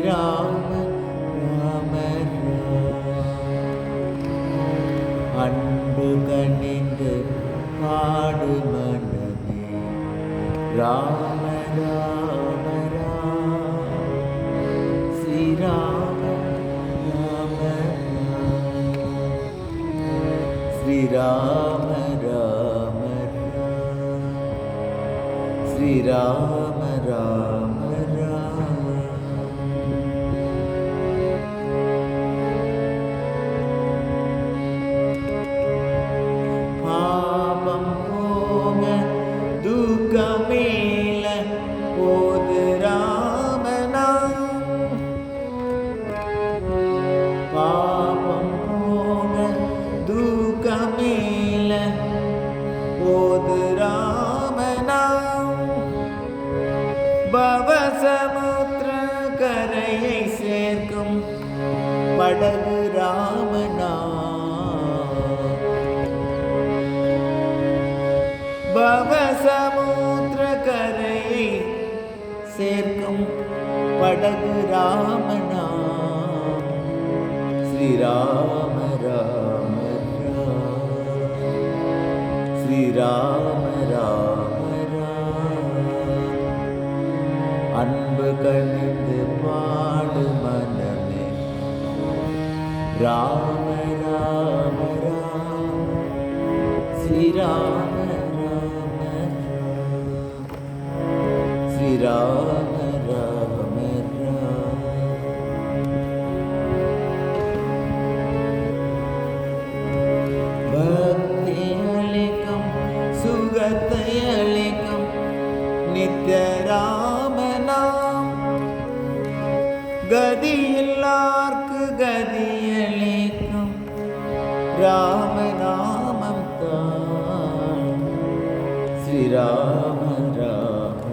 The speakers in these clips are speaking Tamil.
ஸ்ரீராம ராம அன்பு கனிந்து பாடு மனமே ராம ராம ஸ்ரீராம ராம ஸ்ரீராம ராம ஸ்ரீராம ராம பாபம் போக துக்கமேல போது ராமநாம் பாபம் போக துக்கமேல போது ராமநாம் பவசமுத்திர கரையை சேர்க்கும் படகு ராமநாம் பவசமுத்திர கரையை சேர்க்கும் படகு ராமநாம் ஸ்ரீராம ராம ஸ்ரீராம ராம அன்பு கணிந்து பாடு மனமே ராம ராம ஸ்ரீராம ஸ்ரீராம ராம பக்தி அளிக்கும் சுகத்தை அளிக்கும் நித்ய ராமநாம் கதியில்லார்க்கு கதியளிக்கும் ராமநாமம் தான் ஸ்ரீராம ராம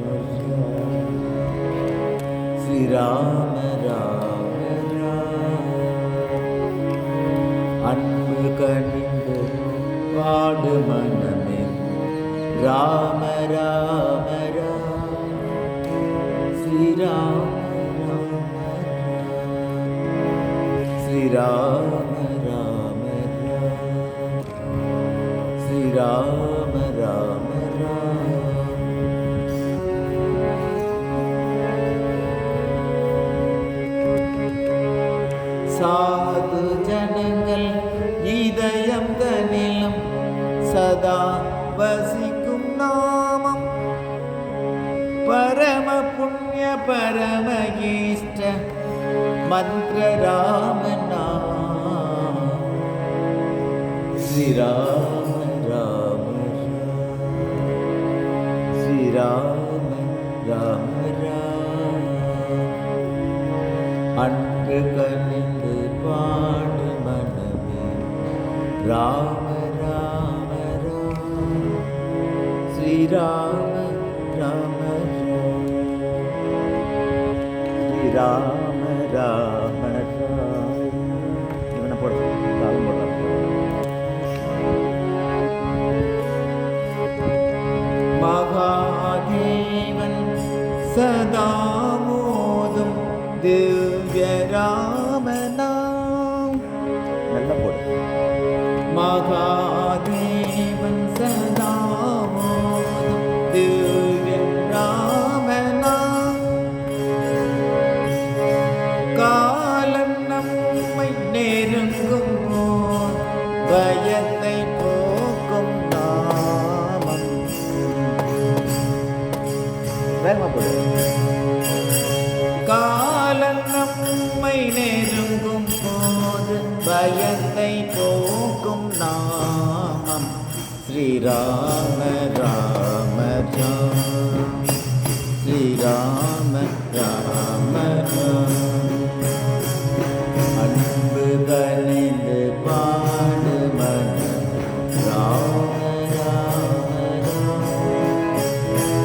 ஸ்ரீராம ராம அன்பு கணிந்து பாடு மனமே ராம ராம ஸ்ரீராம ஸ்ரீராம ராம ஸ்ரீராம ராம சாது ஜனங்கள் இதயம் தனிலும் சதா வசிக்கும் நாமம் பரம புண்ணிய பரம ஈஷ்ட மந்திர ராமநாம ஸ்ரீராம ராம ஸ்ரீராம ராம அன்பு கனிந்து பாடு மனமே ராம ராம ஸ்ரீராம ராம ஸ்ரீராம ராம இவனை போட தாளம் போடுற மகாதேவன் சதா மோதும் திவ்ய ராமநாம் நல்ல போடு மகாதேவன் சதா மோதும் திவ்ய ராமநாம் காலம் நம்மை நெருங்கும் போது பயத்தை போக்கும் நாமம் வேகமா போடு காலம் நம்மை நெருங்கும் போது பயத்தை போக்கும் நாமம் ஸ்ரீராம ராம ஸ்ரீராம ராம அன்பு கனிந்து பாடு மன ராம ராம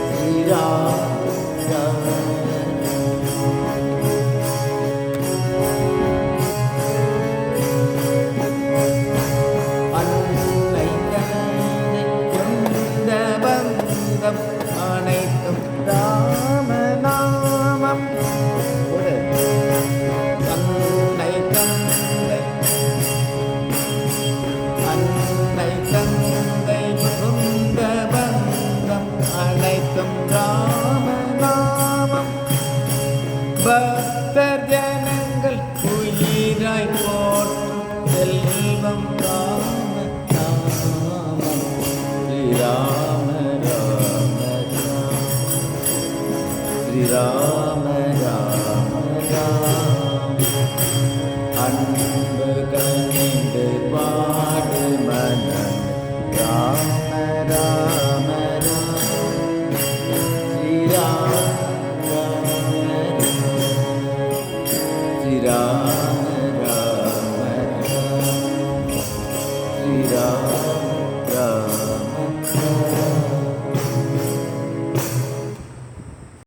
ஸ்ரீராம ராம அனைத்தும் ராமநாமம் ஸ்ரீராம ராம ராம அன்பு கனிந்து பாடு மனம் ராம ராம ராம ஸ்ரீராம ஸ்ரீராம